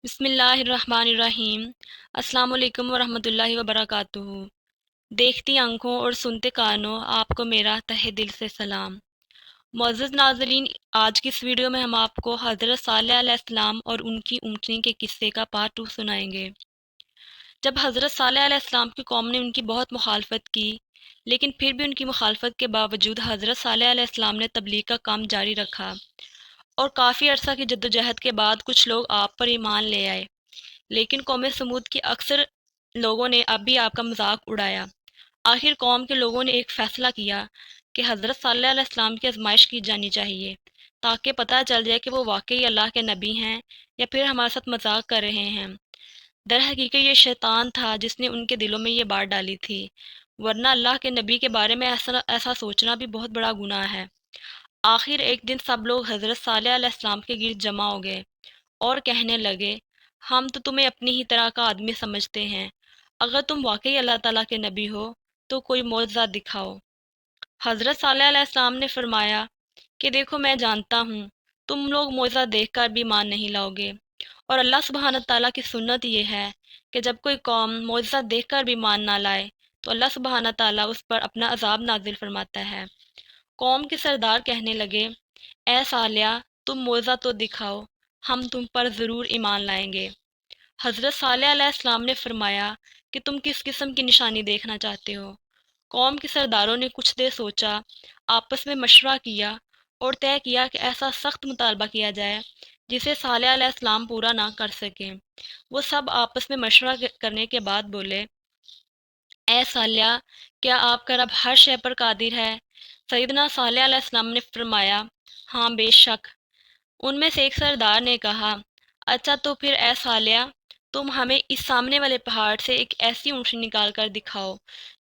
بسم اللہ الرحمن الرحیم۔ السلام علیکم ورحمۃ اللہ وبرکاتہ۔ دیکھتی آنکھوں اور سنتے کانوں آپ کو میرا تہہ دل سے سلام۔ معزز ناظرین، آج کی اس ویڈیو میں ہم آپ کو حضرت صالح علیہ السلام اور ان کی اونٹنی کے قصے کا پارٹ 2 سنائیں گے۔ جب حضرت صالح علیہ السلام کی قوم نے ان کی بہت مخالفت کی، لیکن پھر بھی ان کی مخالفت کے باوجود حضرت صالح علیہ السلام نے تبلیغ کا کام جاری رکھا، اور کافی عرصہ کی جدوجہد کے بعد کچھ لوگ آپ پر ایمان لے آئے، لیکن قوم سمود کی اکثر لوگوں نے اب بھی آپ کا مذاق اڑایا۔ آخر قوم کے لوگوں نے ایک فیصلہ کیا کہ حضرت صلی اللہ علیہ السلام کی آزمائش کی جانی چاہیے، تاکہ پتہ چل جائے کہ وہ واقعی اللہ کے نبی ہیں یا پھر ہمارے ساتھ مذاق کر رہے ہیں۔ در حقیقت یہ شیطان تھا جس نے ان کے دلوں میں یہ بات ڈالی تھی، ورنہ اللہ کے نبی کے بارے میں ایسا سوچنا بھی بہت بڑا گناہ ہے۔ آخر ایک دن سب لوگ حضرت صالح علیہ السلام کے گرد جمع ہو گئے اور کہنے لگے، ہم تو تمہیں اپنی ہی طرح کا آدمی سمجھتے ہیں، اگر تم واقعی اللہ تعالیٰ کے نبی ہو تو کوئی معجزہ دکھاؤ۔ حضرت صالح علیہ السلام نے فرمایا کہ دیکھو، میں جانتا ہوں تم لوگ معجزہ دیکھ کر بھی ایمان نہیں لاؤ گے، اور اللہ سبحانہ تعالیٰ کی سنت یہ ہے کہ جب کوئی قوم معجزہ دیکھ کر بھی ایمان نہ لائے تو اللہ سبحانہ تعالیٰ اس پر اپنا عذاب نازل فرماتا ہے۔ قوم کے سردار کہنے لگے، اے صالح، تم معجزہ تو دکھاؤ، ہم تم پر ضرور ایمان لائیں گے۔ حضرت صالح علیہ السلام نے فرمایا کہ تم کس قسم کی نشانی دیکھنا چاہتے ہو؟ قوم کے سرداروں نے کچھ دیر سوچا، آپس میں مشورہ کیا اور طے کیا کہ ایسا سخت مطالبہ کیا جائے جسے صالح علیہ السلام پورا نہ کر سکیں۔ وہ سب آپس میں مشورہ کرنے کے بعد بولے، اے صالح، کیا آپ کا رب ہر شے پر قادر ہے؟ سیدنا صالح علیہ السلام نے فرمایا، ہاں بے شک۔ ان میں سے ایک سردار نے کہا، اچھا تو پھر اے صالح، تم ہمیں اس سامنے والے پہاڑ سے ایک ایسی اونٹنی نکال کر دکھاؤ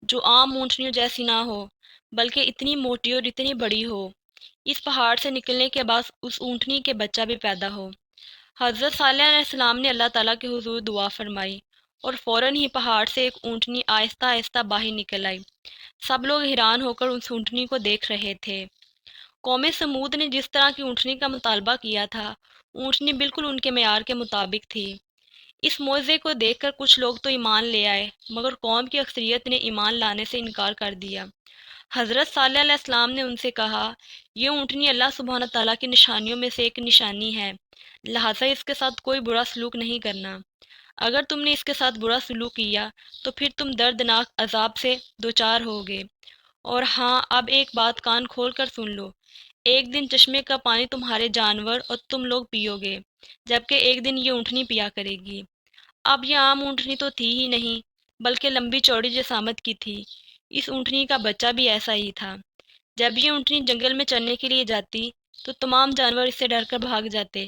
جو عام اونٹنیوں جیسی نہ ہو، بلکہ اتنی موٹی اور اتنی بڑی ہو، اس پہاڑ سے نکلنے کے بعد اس اونٹنی کے بچہ بھی پیدا ہو۔ حضرت صالح علیہ السلام نے اللہ تعالیٰ کے حضور دعا فرمائی، اور فوراً ہی پہاڑ سے ایک اونٹنی آہستہ آہستہ باہر نکل آئی۔ سب لوگ حیران ہو کر اس اونٹنی کو دیکھ رہے تھے۔ قوم سمود نے جس طرح کی اونٹنی کا مطالبہ کیا تھا، اونٹنی بالکل ان کے معیار کے مطابق تھی۔ اس معجزے کو دیکھ کر کچھ لوگ تو ایمان لے آئے، مگر قوم کی اکثریت نے ایمان لانے سے انکار کر دیا۔ حضرت صالح علیہ السلام نے ان سے کہا، یہ اونٹنی اللہ سبحانہ تعالیٰ کی نشانیوں میں سے ایک نشانی ہے، لہٰذا اس کے ساتھ کوئی برا سلوک نہیں کرنا۔ اگر تم نے اس کے ساتھ برا سلوک کیا تو پھر تم دردناک عذاب سے دوچار ہوگے۔ اور ہاں، اب ایک بات کان کھول کر سن لو، ایک دن چشمے کا پانی تمہارے جانور اور تم لوگ پیو گے، جبکہ ایک دن یہ اونٹنی پیا کرے گی۔ اب یہ عام اونٹنی تو تھی ہی نہیں، بلکہ لمبی چوڑی جسامت کی تھی۔ اس اونٹنی کا بچہ بھی ایسا ہی تھا۔ جب یہ اونٹنی جنگل میں چرنے کے لیے جاتی تو تمام جانور اس سے ڈر کر بھاگ جاتے۔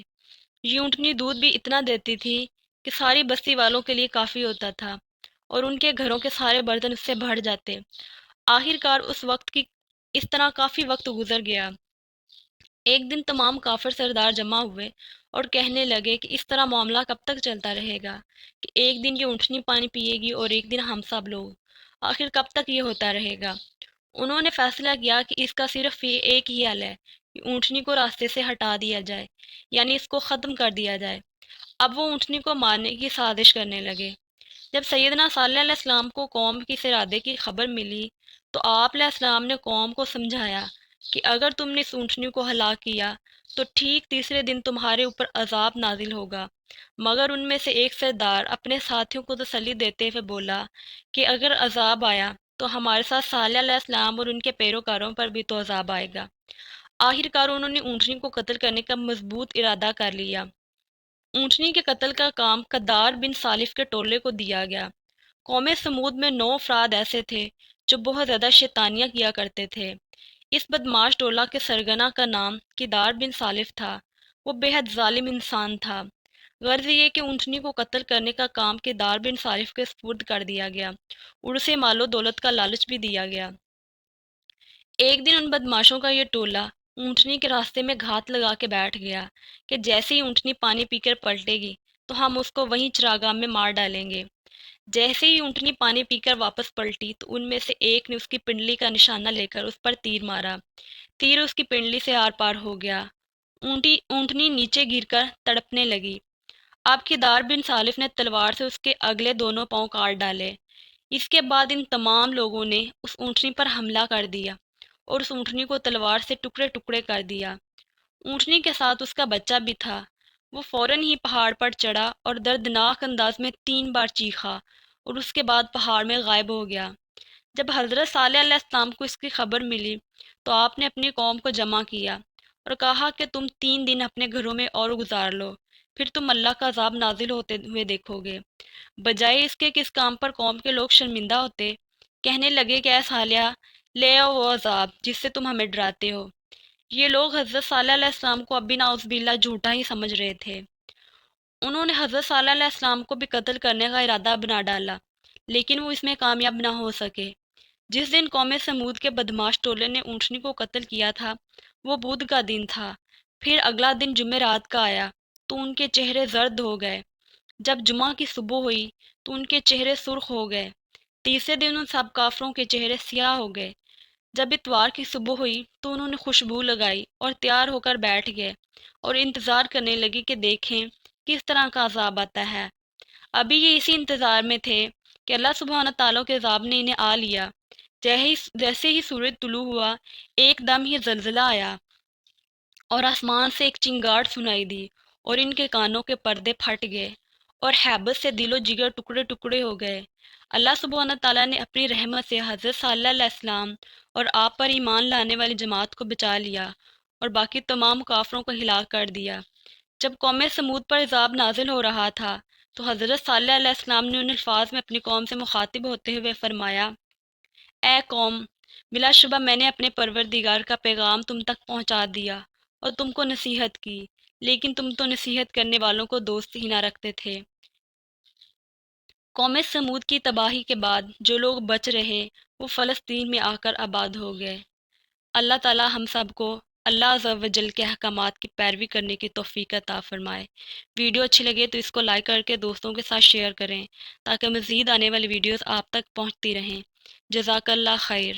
یہ اونٹنی دودھ بھی اتنا دیتی تھی کہ ساری بستی والوں کے لیے کافی ہوتا تھا، اور ان کے گھروں کے سارے برتن اس سے بھر جاتے۔ آخر کار اس طرح کافی وقت گزر گیا۔ ایک دن تمام کافر سردار جمع ہوئے اور کہنے لگے کہ اس طرح معاملہ کب تک چلتا رہے گا کہ ایک دن یہ اونٹنی پانی پیے گی اور ایک دن ہم سب لوگ، آخر کب تک یہ ہوتا رہے گا؟ انہوں نے فیصلہ کیا کہ اس کا صرف ایک ہی حل ہے کہ اونٹنی کو راستے سے ہٹا دیا جائے، یعنی اس کو ختم کر دیا جائے۔ اب وہ اونٹنی کو مارنے کی سازش کرنے لگے۔ جب سیدنا صالح علیہ السلام کو قوم کی اس ارادے کی خبر ملی تو آپ علیہ السلام نے قوم کو سمجھایا کہ اگر تم نے اس اونٹنی کو ہلاک کیا تو ٹھیک تیسرے دن تمہارے اوپر عذاب نازل ہوگا۔ مگر ان میں سے ایک سردار اپنے ساتھیوں کو تسلی دیتے ہوئے بولا کہ اگر عذاب آیا تو ہمارے ساتھ صالح علیہ السلام اور ان کے پیروکاروں پر بھی تو عذاب آئے گا۔ آخر کار انہوں نے اونٹنی کو قتل کرنے کا مضبوط ارادہ کر لیا۔ اونٹنی کے قتل کا کام قدار بن صالف کے ٹولے کو دیا گیا۔ قوم سمود میں 9 افراد ایسے تھے جو بہت زیادہ شیطانیاں کیا کرتے تھے۔ اس بدماش ٹولہ کے سرگنا کا نام قدار بن صالف تھا۔ وہ بے حد ظالم انسان تھا۔ غرض یہ کہ اونٹنی کو قتل کرنے کا کام قدار بن صالف کے سپرد کر دیا گیا اور اسے مال و دولت کا لالچ بھی دیا گیا۔ ایک دن ان بدماشوں کا یہ ٹولہ اونٹنی کے راستے میں گھات لگا کے بیٹھ گیا کہ جیسے ہی اونٹنی پانی پی کر پلٹے گی تو ہم اس کو وہیں چراگاہ میں مار ڈالیں گے۔ جیسے ہی اونٹنی پانی پی کر واپس پلٹی تو ان میں سے ایک نے اس کی پنڈلی کا نشانہ لے کر اس پر تیر مارا۔ تیر اس کی پنڈلی سے آر پار ہو گیا۔ اونٹنی نیچے گر کر تڑپنے لگی۔ اب کدار بن سالف نے تلوار سے اس کے اگلے دونوں پاؤں کاٹ ڈالے۔ اس کے بعد ان تمام لوگوں نے اس اونٹنی پر حملہ کر دیا اور اس اونٹنی کو تلوار سے ٹکڑے ٹکڑے کر دیا۔ اونٹنی کے ساتھ اس کا بچہ بھی تھا۔ وہ فوراً ہی پہاڑ پر چڑھا اور دردناک انداز میں 3 بار چیخا اور اس کے بعد پہاڑ میں غائب ہو گیا۔ جب حضرت صالح علیہ السلام کو اس کی خبر ملی تو آپ نے اپنی قوم کو جمع کیا اور کہا کہ تم 3 دن اپنے گھروں میں اور گزار لو، پھر تم اللہ کا عذاب نازل ہوتے ہوئے دیکھو گے۔ بجائے اس کے کہ اس کام پر قوم کے لوگ شرمندہ ہوتے، کہنے لگے کہ اے صالح، لے آؤ وہ عذاب جس سے تم ہمیں ڈراتے ہو۔ یہ لوگ حضرت صالح علیہ السلام کو اب بھی نعوذ باللہ جھوٹا ہی سمجھ رہے تھے۔ انہوں نے حضرت صالح علیہ السلام کو بھی قتل کرنے کا ارادہ بنا ڈالا، لیکن وہ اس میں کامیاب نہ ہو سکے۔ جس دن قوم سمود کے بدماش ٹولے نے اونٹنی کو قتل کیا تھا وہ بدھ کا دن تھا۔ پھر اگلا دن جمعرات کا آیا تو ان کے چہرے زرد ہو گئے۔ جب جمعہ کی صبح ہوئی تو ان کے چہرے سرخ ہو گئے۔ تیسرے دن ان سب کافروں کے چہرے سیاہ ہو گئے۔ جب اتوار کی صبح ہوئی تو انہوں نے خوشبو لگائی اور تیار ہو کر بیٹھ گئے اور انتظار کرنے لگے کہ دیکھیں کس طرح کا عذاب آتا ہے۔ ابھی یہ اسی انتظار میں تھے کہ اللہ سبحانہ تعالیٰ کے عذاب نے انہیں آ لیا۔ جیسے ہی سورج طلوع ہوا ایک دم ہی زلزلہ آیا اور آسمان سے ایک چنگاڑ سنائی دی اور ان کے کانوں کے پردے پھٹ گئے اور ہیبت سے دل و جگر ٹکڑے ٹکڑے ہو گئے۔ اللہ سبحانہ تعالیٰ نے اپنی رحمت سے حضرت صلی اللہ علیہ السلام اور آپ پر ایمان لانے والی جماعت کو بچا لیا اور باقی تمام کافروں کو ہلاک کر دیا۔ جب قوم سمود پر عذاب نازل ہو رہا تھا تو حضرت صلی اللہ علیہ السلام نے ان الفاظ میں اپنی قوم سے مخاطب ہوتے ہوئے فرمایا، اے قوم، بلا شبہ میں نے اپنے پروردگار کا پیغام تم تک پہنچا دیا اور تم کو نصیحت کی، لیکن تم تو نصیحت کرنے والوں کو دوست ہی نہ رکھتے تھے۔ قوم سمود کی تباہی کے بعد جو لوگ بچ رہے وہ فلسطین میں آ کر آباد ہو گئے۔ اللہ تعالی ہم سب کو اللہ عز و جل کے احکامات کی پیروی کرنے کی توفیق عطا فرمائے۔ ویڈیو اچھی لگے تو اس کو لائک کر کے دوستوں کے ساتھ شیئر کریں تاکہ مزید آنے والی ویڈیوز آپ تک پہنچتی رہیں۔ جزاک اللہ خیر۔